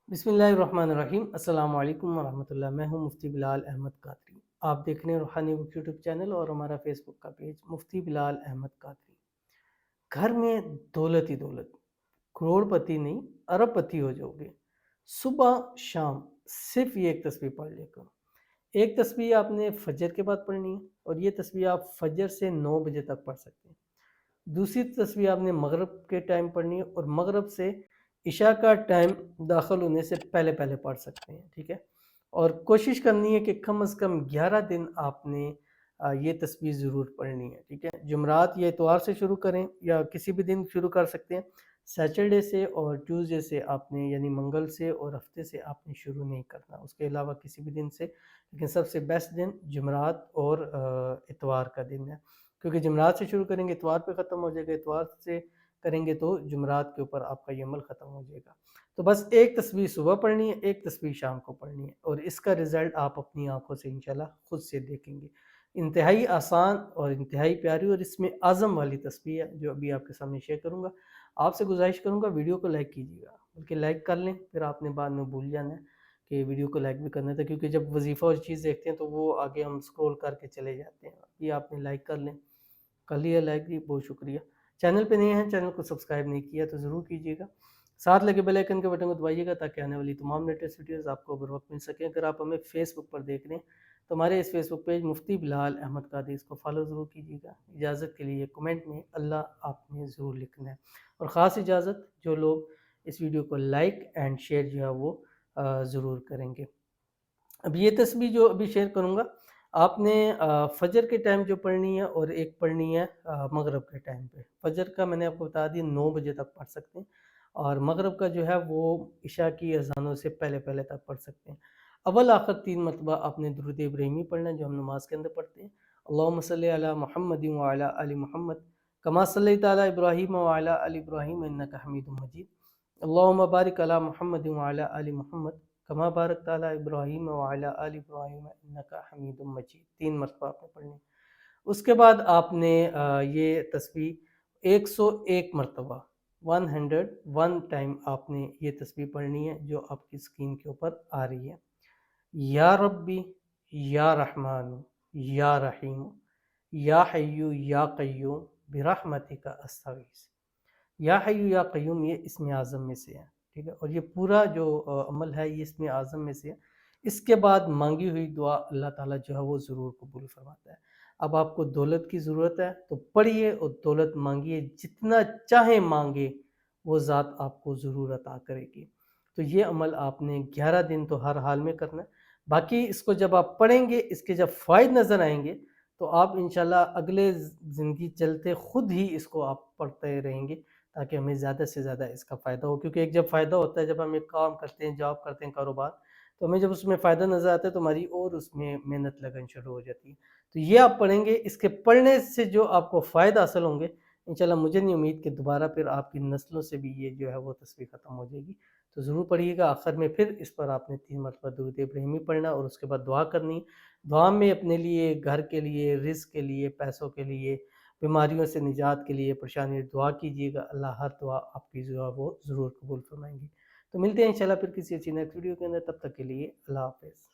बिस्मिल्लाहिर्रहमानिर्रहीम। अस्सलाम वालेकुम वरहमतुल्लाह। मैं हूं मुफ्ती बिलाल अहमद कादरी। आप देख रहे हैं रूहानी बुक यूट्यूब चैनल और हमारा फेसबुक का पेज मुफ्ती बिलाल अहमद कादरी। घर में दौलत ही दौलत, करोड़पति नहीं अरबपति हो जाओगे। सुबह शाम सिर्फ ये एक तस्बीह पढ़ लिया करो। एक तस्बीह आपने फजर के बाद पढ़नी है और ये तस्बीह आप फजर से 9 बजे तक पढ़ सकते हैं। दूसरी तस्बीह आपने मगरिब के टाइम पढ़नी है और मगरिब से इशा का टाइम दाखिल होने से पहले पहले पढ़ सकते हैं, ठीक है। और कोशिश करनी है कि कम से कम 11 दिन आपने ये तस्बीह ज़रूर पढ़नी है, ठीक है। जुमरात या इतवार से शुरू करें या किसी भी दिन शुरू कर सकते हैं। सैटरडे से और ट्यूसडे से आपने यानी मंगल से और हफ्ते से आपने शुरू नहीं करना, उसके अलावा किसी भी दिन से। लेकिन सबसे बेस्ट दिन जुमरात और इतवार का दिन है, क्योंकि जुमरात से शुरू करेंगे इतवार पे ख़त्म हो जाएगा, इतवार से करेंगे तो जुमरात के ऊपर आपका ये अमल ख़त्म हो जाएगा। तो बस एक तस्बीह सुबह पढ़नी है, एक तस्बीह शाम को पढ़नी है और इसका रिज़ल्ट आप अपनी आँखों से इंशाल्लाह खुद से देखेंगे। इंतहाई आसान और इंतहाई प्यारी और इसमें आज़म वाली तस्बीह है जो अभी आपके सामने शेयर करूँगा। आपसे गुज़ारिश करूँगा वीडियो को लाइक कीजिएगा, बल्कि लाइक कर लें, फिर आपने बाद में भूल जाना है कि वीडियो को लाइक भी करना था, क्योंकि जब वजीफ़ा और चीज़ देखते हैं तो वो आगे हम स्क्रॉल करके चले जाते हैं। ये आपने लाइक कर लें, कर लिया लाइक भी, बहुत शुक्रिया। चैनल पे नए हैं, चैनल को सब्सक्राइब नहीं किया तो ज़रूर कीजिएगा। साथ लगे बेल आइकन के बटन को दबाइएगा ताकि आने वाली तमाम लेटेस्ट वीडियोज़ आपको बर वक्त मिल सकें। अगर आप हमें फेसबुक पर देख रहे हैं तो हमारे इस फेसबुक पेज मुफ्ती बिलाल अहमद कादरी, इसको फॉलो ज़रूर कीजिएगा। इजाज़त के लिए कमेंट में अल्लाह आपने ज़रूर लिखना है और ख़ास इजाज़त जो लोग इस वीडियो को लाइक एंड शेयर जो है वो ज़रूर करेंगे। अब ये तस्बीह जो अभी शेयर करूँगा आपने फजर के टाइम जो पढ़नी है और एक पढ़नी है मगरिब के टाइम पे। फजर का मैंने आपको बता दिया 9 बजे तक पढ़ सकते हैं और मगरिब का जो है वो इशा की अज़ानों से पहले पहले तक पढ़ सकते हैं। अव्वल आखिर 3 मरतबा आपने दुरूद इब्राहिमी पढ़ना है जो हम नमाज के अंदर पढ़ते हैं। अल्लाहुम्मा सल्लि अला मुहम्मदिन व अला आलि मुहम्मद कमा सल्लैता अला इब्राहीम व अला आलि इब्राहीम इन्नका हमीदुम मजीद। अल्लाहुम्मा बारिक अला मुहम्मदिन व अला आलि मुहम्मद कमा बारकता अला इब्राहीम व अला आलि इब्राहीम इन्नका हमीदुम मजीद। 3 मरतबा आपने पढ़नी है। उसके बाद आपने ये तस्बीह 101 मरतबा 101 टाइम आपने ये तस्बीह पढ़नी है जो आपकी स्क्रीन के ऊपर आ रही है। या रब्बी या रहमानु या रहीम या हय्यु या क़य्यूम बिरहमतिका अस्तगीस। या हय्यु या क़य्यूम ये इसमें आज़म में से है, ठीक है। और ये पूरा जो अमल है ये इसमें आज़म में से है। इसके बाद मांगी हुई दुआ अल्लाह ताला जो है वो ज़रूर कबूल फरमाता है। अब आपको दौलत की ज़रूरत है तो पढ़िए और दौलत मांगिए, जितना चाहे मांगे वो ज़ात आपको ज़रूर अता करेगी। तो ये अमल आपने 11 दिन तो हर हाल में करना है। बाकी इसको जब आप पढ़ेंगे, इसके जब फ़ायदे नज़र आएंगे तो आप इंशाल्लाह अगले ज़िंदगी चलते खुद ही इसको आप पढ़ते रहेंगे ताकि हमें ज़्यादा से ज़्यादा इसका फ़ायदा हो। क्योंकि एक जब फ़ायदा होता है, जब हम एक काम करते हैं, जॉब करते हैं, कारोबार, तो हमें जब उसमें फ़ायदा नज़र आता है तो हमारी और उसमें मेहनत लगन शुरू हो जाती है। तो ये आप पढ़ेंगे, इसके पढ़ने से जो आपको फ़ायदा हासिल होंगे, इंशाल्लाह मुझे नहीं उम्मीद कि दोबारा फिर आपकी नस्लों से भी ये जो है वो तस्वीर ख़त्म हो जाएगी। तो ज़रूर पढ़िएगा। आखिर में फिर इस पर आपने 3 मरतबा दुरूद इब्राहिमी पढ़ना और उसके बाद दुआ करनी। दुआ में अपने लिए, घर के लिए, रिज़्क़ के लिए, पैसों के लिए, बीमारियों से निजात के लिए, परेशानी दुआ कीजिएगा। अल्लाह हर दुआ आपकी जो है वो ज़रूर कबूल फरमाएँगे। तो मिलते हैं इंशाल्लाह फिर किसी अच्छी नेक्स्ट वीडियो के अंदर, तब तक के लिए अल्लाह हाफ़िज़।